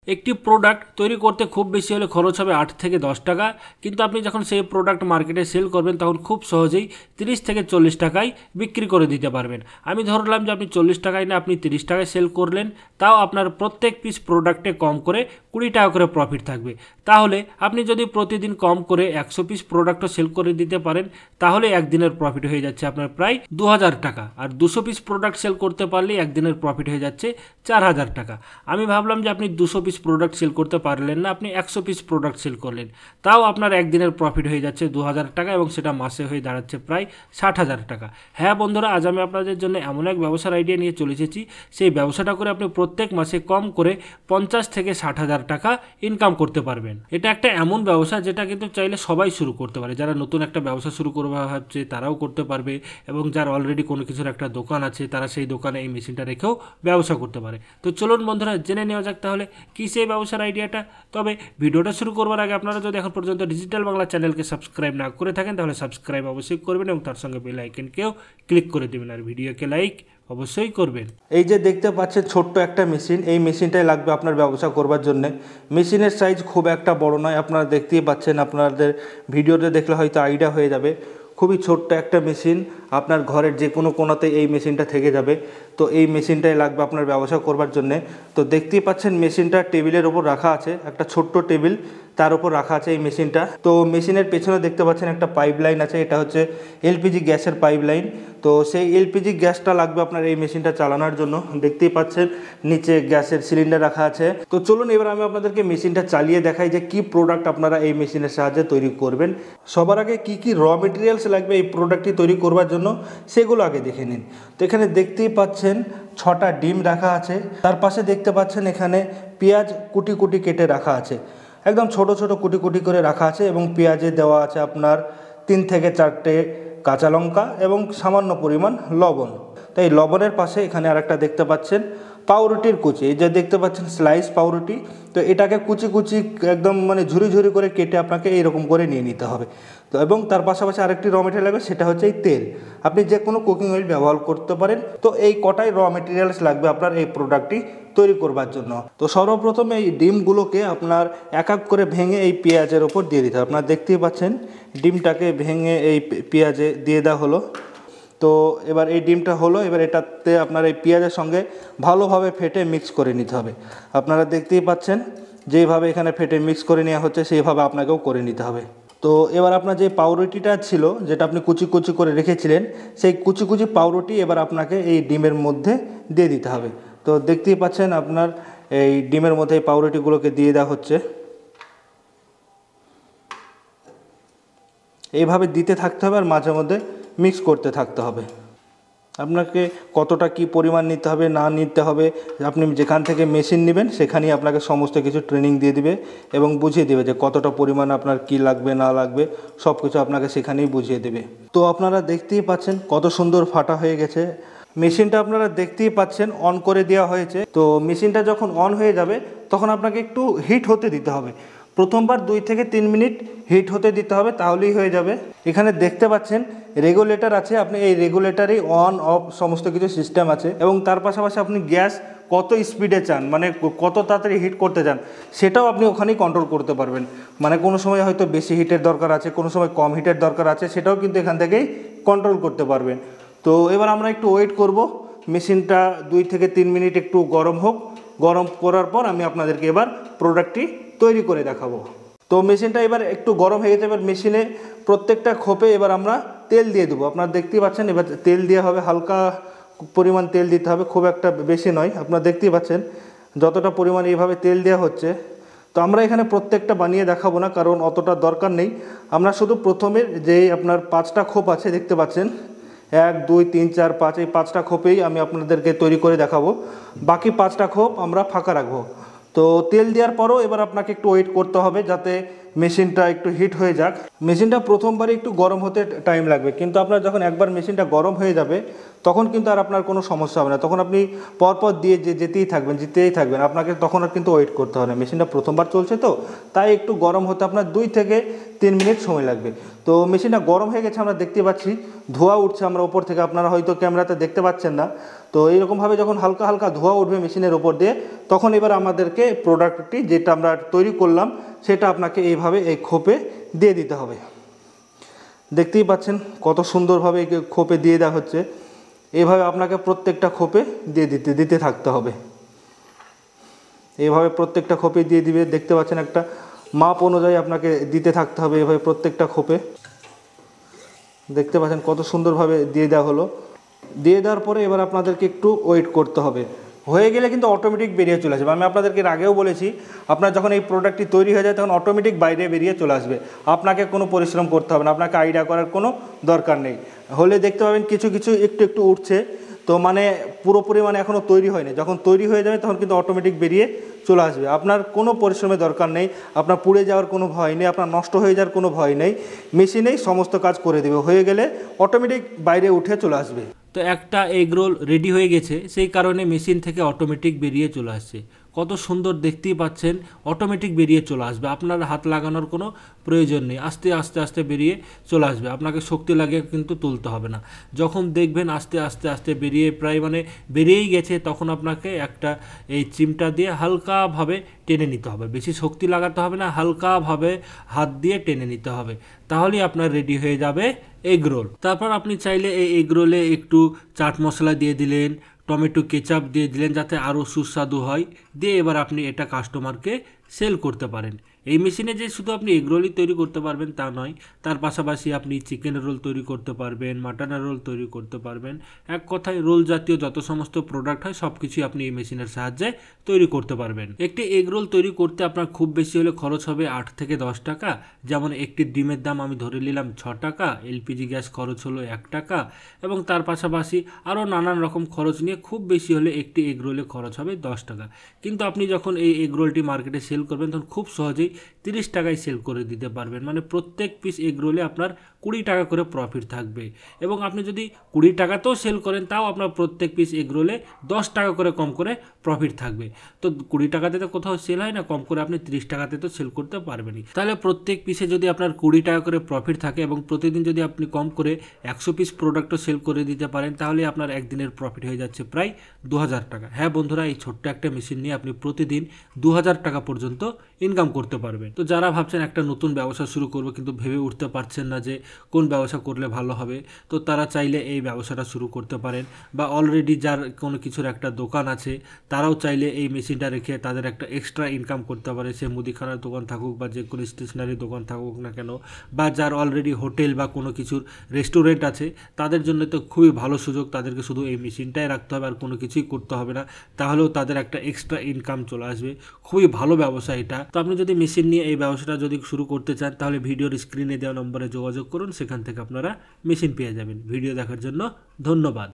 একটি প্রোডাক্ট তৈরি করতে খুব বেশি হলে খরচ হবে 8 থেকে 10 টাকা, কিন্তু আপনি যখন সেই প্রোডাক্ট মার্কেটে সেল করবেন তখন খুব সহজেই 30 থেকে 40 টাকায় বিক্রি করে দিতে পারবেন। আমি ধরলাম যে আপনি 40 টাকায় না আপনি 30 টাকায় সেল করলেন, তাও আপনার প্রত্যেক পিস প্রোডাক্টে কম করে 20 টাকা করে প্রফিট থাকবে। তাহলে আপনি যদি প্রতিদিন কম করে 100 পিস প্রোডাক্টও সেল করে দিতে পারেন তাহলে একদিনের প্রফিট হয়ে যাচ্ছে আপনার প্রায় 2000 টাকা, আর 200 পিস প্রোডাক্ট সেল করতে পারলে একদিনের প্রফিট হয়ে যাচ্ছে 4000 টাকা। আমি ভাবলাম যে আপনি 200 পিস প্রোডাক্ট সেল করতে পারলেন না, আপনি 100 পিস প্রোডাক্ট সেল করলেন, তাও আপনার একদিনের প্রফিট হয়ে যাচ্ছে 2000 টাকা এবং সেটা মাসে হয়ে দাঁড়াচ্ছে প্রায় 60,000 টাকা। হ্যাঁ বন্ধুরা, আজ আমি আপনাদের জন্য এমন এক ব্যবসার আইডিয়া নিয়ে চলে এসেছি, সেই ব্যবসাটা করে আপনি প্রত্যেক মাসে কম করে 50 থেকে 60,000 টাকা ইনকাম করতে পারবেন। এটা একটা এমন ব্যবসা যেটা কিন্তু চাইলে সবাই শুরু করতে পারে। যারা নতুন একটা ব্যবসা শুরু করবে ভাবছে তারাও করতে পারবে, এবং যার অলরেডি কোনো কিছুর একটা দোকান আছে তারা সেই দোকানে এই মেশিনটা রেখেও ব্যবসা করতে পারে। তো চলুন বন্ধুরা জেনে নেওয়া যাক তাহলে কী সেই ব্যবসার আইডিয়াটা। তবে ভিডিওটা শুরু করবার আগে আপনারা যদি এখন পর্যন্ত ডিজিটাল বাংলা চ্যানেলকে সাবস্ক্রাইব না করে থাকেন তাহলে সাবস্ক্রাইব অবশ্যই করবেন এবং তার সঙ্গে বেল আইকনকেও ক্লিক করে দেবেন, আর ভিডিওকে লাইক অবশ্যই করবেন। এই যে দেখতে পাচ্ছেন ছোট্ট একটা মেশিন, এই মেশিনটাই লাগবে আপনার ব্যবসা করবার জন্য। মেশিনের সাইজ খুব একটা বড় নয়, আপনারা দেখতেই পাচ্ছেন, আপনাদের ভিডিওতে দেখলে হয়তো আইডিয়া হয়ে যাবে। খুবই ছোট্ট একটা মেশিন, আপনার ঘরের যে কোনো কোণাতে এই মেশিনটা থেকে যাবে। তো এই মেশিনটাই লাগবে আপনার ব্যবসা করবার জন্য। তো দেখতেই পাচ্ছেন মেশিনটা টেবিলের ওপর রাখা আছে, একটা ছোট্ট টেবিল, তার উপর রাখা আছে এই মেশিনটা। তো মেশিনের পেছনে দেখতে পাচ্ছেন একটা পাইপ লাইন আছে, এটা হচ্ছে এলপিজি গ্যাসের পাইপ লাইন। তো সেই এলপিজি গ্যাসটা লাগবে আপনার এই মেশিনটা চালানোর জন্য। দেখতেই পাচ্ছেন নিচে গ্যাসের সিলিন্ডার রাখা আছে। তো চলুন এবার আমি আপনাদেরকে মেশিনটা চালিয়ে দেখাই যে কি প্রোডাক্ট আপনারা এই মেশিনের সাহায্যে তৈরি করবেন। সবার আগে কি কি র মেটেরিয়ালস লাগবে এই প্রোডাক্টটি তৈরি করবার জন্য সেগুলো আগে দেখে নিন। তো এখানে দেখতেই পাচ্ছেন 6টা ডিম রাখা আছে, তার পাশে দেখতে পাচ্ছেন এখানে পেঁয়াজ কুটি কুটি কেটে রাখা আছে, একদম ছোট ছোট কুটি কুটি করে রাখা আছে, এবং পেঁয়াজে দেওয়া আছে আপনার 3 থেকে 4টে কাঁচা লঙ্কা এবং সামান্য পরিমাণ লবণ। তাই লবণের পাশে এখানে আরেকটা দেখতে পাচ্ছেন পাউরুটির কুচি, এই যে দেখতে পাচ্ছেন স্লাইস পাউরুটি। তো এটাকে কুচি কুচি একদম মানে ঝুরি ঝুরি করে কেটে আপনাকে এইরকম করে নিয়ে নিতে হবে। তো এবং তার পাশাপাশি আরেকটি র মেটেরিয়াল লাগবে, সেটা হচ্ছে এই তেল। আপনি যে কোনো কুকিং অয়েল ব্যবহার করতে পারেন। তো এই কটাই র মেটেরিয়ালস লাগবে আপনার এই প্রোডাক্টটি তৈরি করবার জন্য। তো সর্বপ্রথমে এই ডিমগুলোকে আপনার এক এক করে ভেঙে এই পেঁয়াজের ওপর দিয়ে দিতে হবে। আপনারা দেখতেই পাচ্ছেন ডিমটাকে ভেঙে এই পেঁয়াজে দিয়ে দেওয়া হলো। তো এবার এই ডিমটা হলো, এবার এটাতে আপনার এই পেঁয়াজের সঙ্গে ভালোভাবে ফেটে মিক্স করে নিতে হবে। আপনারা দেখতেই পাচ্ছেন যেইভাবে এখানে ফেটে মিক্স করে নেওয়া হচ্ছে সেইভাবে আপনাকেও করে নিতে হবে। তো এবার আপনার যে পাউরুটিটা ছিল, যেটা আপনি কুচি কুচি করে রেখেছিলেন, সেই কুচি কুচি পাউরুটি এবার আপনাকে এই ডিমের মধ্যে দিয়ে দিতে হবে। তো দেখতেই পাচ্ছেন আপনার এই ডিমের মধ্যে এই পাউরুটিগুলোকে দিয়ে দেওয়া হচ্ছে। এইভাবে দিতে থাকতে হবে আর মাঝে মধ্যে মিক্স করতে থাকতে হবে। আপনাকে কতটা কি পরিমাণ নিতে হবে না নিতে হবে, আপনি যেখান থেকে মেশিন নেবেন সেখানেই আপনাকে সমস্ত কিছু ট্রেনিং দিয়ে দিবে এবং বুঝিয়ে দেবে যে কতটা পরিমাণ আপনার কি লাগবে না লাগবে, সব কিছু আপনাকে সেখানেই বুঝিয়ে দেবে। তো আপনারা দেখতেই পাচ্ছেন কত সুন্দর ফাটা হয়ে গেছে মেশিনটা। আপনারা দেখতেই পাচ্ছেন অন করে দেওয়া হয়েছে। তো মেশিনটা যখন অন হয়ে যাবে তখন আপনাকে একটু হিট হতে দিতে হবে। প্রথমবার 2 থেকে 3 মিনিট হিট হতে দিতে হবে, তাহলেই হয়ে যাবে। এখানে দেখতে পাচ্ছেন রেগুলেটর আছে, আপনি এই রেগুলেটরেই অন অফ সমস্ত কিছু সিস্টেম আছে, এবং তার পাশাপাশি আপনি গ্যাস কত স্পিডে চান, মানে কত তাড়াতাড়ি হিট করতে চান, সেটাও আপনি ওখানেই কন্ট্রোল করতে পারবেন। মানে কোনো সময় হয়তো বেশি হিটের দরকার আছে, কোনো সময় কম হিটের দরকার আছে, সেটাও কিন্তু এখান থেকেই কন্ট্রোল করতে পারবেন। তো এবার আমরা একটু ওয়েট করব, মেশিনটা 2 থেকে 3 মিনিট একটু গরম হোক। গরম করার পর আমি আপনাদেরকে এবার প্রোডাক্টটি তৈরি করে দেখাবো। তো মেশিনটা এবার একটু গরম হয়ে গেছে, এবার মেশিনে প্রত্যেকটা খোপে এবার আমরা তেল দিয়ে দেবো। আপনারা দেখতেই পাচ্ছেন এবার তেল দেওয়া হবে, হালকা পরিমাণ তেল দিতে হবে, খুব একটা বেশি নয়। আপনারা দেখতেই পাচ্ছেন যতটা পরিমাণ এইভাবে তেল দেওয়া হচ্ছে। তো আমরা এখানে প্রত্যেকটা বানিয়ে দেখাবো না, কারণ অতটা দরকার নেই। আমরা শুধু প্রথমে যেই আপনার 5টা খোপ আছে দেখতে পাচ্ছেন, 1 2 3 4 5, এই 5টা খোপেই আমি আপনাদেরকে তৈরি করে দেখাবো। বাকি 5টা খোপ আমরা ফাঁকা রাখবো। তো তেল দেওয়ার পরও এবার আপনাকে একটু ওয়েট করতে হবে যাতে মেশিনটা একটু হিট হয়ে যাক। মেশিনটা প্রথমবারে একটু গরম হতে টাইম লাগবে, কিন্তু আপনার যখন একবার মেশিনটা গরম হয়ে যাবে তখন কিন্তু আর আপনার কোনো সমস্যা হবে না। তখন আপনি পরপর দিয়ে যেতেই থাকবেন, আপনাকে তখন আর কিন্তু ওয়েট করতে হবে না। মেশিনটা প্রথমবার চলছে তো তাই একটু গরম হতে আপনার 2 থেকে 3 মিনিট সময় লাগবে। তো মেশিনটা গরম হয়ে গেছে, আমরা দেখতে পাচ্ছি ধোঁয়া উঠছে আমরা ওপর থেকে, আপনারা হয়তো ক্যামেরাতে দেখতে পাচ্ছেন না। তো এইরকমভাবে যখন হালকা হালকা ধোঁয়া উঠবে মেশিনের ওপর দিয়ে, তখন এবার আমাদেরকে প্রোডাক্টটি যেটা আমরা তৈরি করলাম সেটা আপনাকে এইভাবে এই খোপে দিয়ে দিতে হবে। দেখতেই পাচ্ছেন কত সুন্দরভাবে এই খোপে দিয়ে দেওয়া হচ্ছে। এইভাবে আপনাকে প্রত্যেকটা খোপে দিয়ে দিতে থাকতে হবে। এইভাবে প্রত্যেকটা খোপে দিয়ে দিবে, দেখতে পাচ্ছেন একটা মাপ অনুযায়ী আপনাকে দিতে থাকতে হবে। এইভাবে প্রত্যেকটা খোপে দেখতে পাচ্ছেন কত সুন্দরভাবে দিয়ে দেওয়া হলো। দিয়ে দেওয়ার পরে এবার আপনাদেরকে একটু ওয়েট করতে হবে। হয়ে গেলে কিন্তু অটোমেটিক বেরিয়ে চলে আসবে। আমি আপনাদেরকে এর আগেও বলেছি, আপনার যখন এই প্রোডাক্টটি তৈরি হয়ে যায় তখন অটোমেটিক বাইরে বেরিয়ে চলে আসবে, আপনাকে কোনো পরিশ্রম করতে হবে না, আপনাকে আইডিয়া করার কোনো দরকার নেই। হলে দেখতে পাবেন কিছু কিছু একটু উঠছে, তো মানে পুরোপুরি মানে এখনও তৈরি হয়নি। যখন তৈরি হয়ে যাবে তখন কিন্তু অটোমেটিক বেরিয়ে চলে আসবে। আপনার কোনো পরিশ্রমের দরকার নেই, আপনার পুড়ে যাওয়ার কোনো ভয় নেই, আপনার নষ্ট হয়ে যাওয়ার কোনো ভয় নেই। মেশিনেই সমস্ত কাজ করে দেবে। হয়ে গেলে অটোমেটিক বাইরে উঠে চলে আসবে। তো একটা এগ রোল রেডি হয়ে গেছে, সেই কারণে মেশিন থেকে অটোমেটিক বেরিয়ে চলে আসছে। কত সুন্দর দেখতেই পাচ্ছেন, অটোমেটিক বেরিয়ে চলে আসবে, আপনার হাত লাগানোর কোনো প্রয়োজন নেই। আস্তে আস্তে আস্তে বেরিয়ে চলে আসবে, আপনাকে শক্তি লাগিয়ে কিন্তু তুলতে হবে না। যখন দেখবেন আস্তে আস্তে আস্তে বেরিয়ে প্রায় মানে বেরিয়েই গেছে, তখন আপনাকে একটা এই চিমটা দিয়ে হালকাভাবে টেনে নিতে হবে। বেশি শক্তি লাগাতে হবে না, হালকাভাবে হাত দিয়ে টেনে নিতে হবে, তাহলেই আপনার রেডি হয়ে যাবে এগ রোল। তারপর আপনি চাইলে এই এগ রোলে একটু চাট মশলা দিয়ে দিলেন, টমেটো কেচাপ দিয়ে দিলেন যাতে আরও সুস্বাদু হয়, দিয়ে এবার আপনি এটা কাস্টমারকে সেল করতে পারেন। এই মেশিনে যে শুধু আপনি এগ রোলই তৈরি করতে পারবেন তা নয়, তার পাশাপাশি আপনি চিকেনের রোল তৈরি করতে পারবেন, মাটনের রোল তৈরি করতে পারবেন। এক কথায় রোল জাতীয় যত সমস্ত প্রোডাক্ট হয় সব কিছুই আপনি এই মেশিনের সাহায্যে তৈরি করতে পারবেন। একটি এগ রোল তৈরি করতে আপনার খুব বেশি হলে খরচ হবে 8 থেকে 10 টাকা। যেমন একটি ডিমের দাম আমি ধরে নিলাম 6 টাকা, এলপিজি গ্যাস খরচ হলো 1 টাকা, এবং তার পাশাপাশি আরও নানান রকম খরচ নিয়ে খুব বেশি হলে একটি এগ রোলে খরচ হবে 10 টাকা। কিন্তু আপনি যখন এই এগ রোলটি মার্কেটে সেল করবেন তখন খুব সহজেই 30 টাকায় সেল করে দিতে পারবেন। মানে প্রত্যেক পিস এগ রোলে আপনার 20 টাকা করে প্রফিট থাকবে, এবং আপনি যদি 20 টাকাতেও সেল করেন তাও আপনার প্রত্যেক পিস এগ রোলে 10 টাকা করে কম করে প্রফিট থাকবে। তো 20 টাকাতে তো কোথাও সেল হয় না, কম করে আপনি 30 টাকাতে তো সেল করতে পারবেনই। তাহলে প্রত্যেক পিসে যদি আপনার 20 টাকা করে প্রফিট থাকে এবং প্রতিদিন যদি আপনি কম করে 100 পিস প্রোডাক্টও সেল করে দিতে পারেন, তাহলে আপনার একদিনের প্রফিট হয়ে যাচ্ছে প্রায় 2000 টাকা। হ্যাঁ বন্ধুরা, এই ছোট্ট একটা মেশিন নিয়ে আপনি প্রতিদিন 2000 টাকা পর্যন্ত ইনকাম করতে পারবেন। তো যারা ভাবছেন একটা নতুন ব্যবসা শুরু করবে কিন্তু ভেবে উঠতে পারছেন না যে কোন ব্যবসা করলে ভালো হবে, তো তারা চাইলে এই ব্যবসাটা শুরু করতে পারেন। বা অলরেডি যার কোনো কিছুর একটা দোকান আছে তারাও চাইলে এই মেশিনটা রেখে তাদের একটা এক্সট্রা ইনকাম করতে পারে। সে মুদিখানার দোকান থাকুক বা যে কোনো স্টেশনারি দোকান থাকুক না কেন, বা যার অলরেডি হোটেল বা কোনো কিছুর রেস্টুরেন্ট আছে, তাদের জন্য তো খুবই ভালো সুযোগ। তাদেরকে শুধু এই মেশিনটাই রাখতে হবে, আর কোনো কিছুই করতে হবে না, তাহলেও তাদের একটা এক্সট্রা ইনকাম চলে আসবে। খুবই ভালো ব্যবসা এটা। তো আপনি যদি মেশিন নিয়ে এই ব্যবসাটা যদি শুরু করতে চান তাহলে ভিডিওর স্ক্রিনে দেওয়া নম্বরে যোগাযোগ করুন, সেখান থেকে আপনারা মেশিন পেয়ে যাবেন। ভিডিও দেখার জন্য ধন্যবাদ।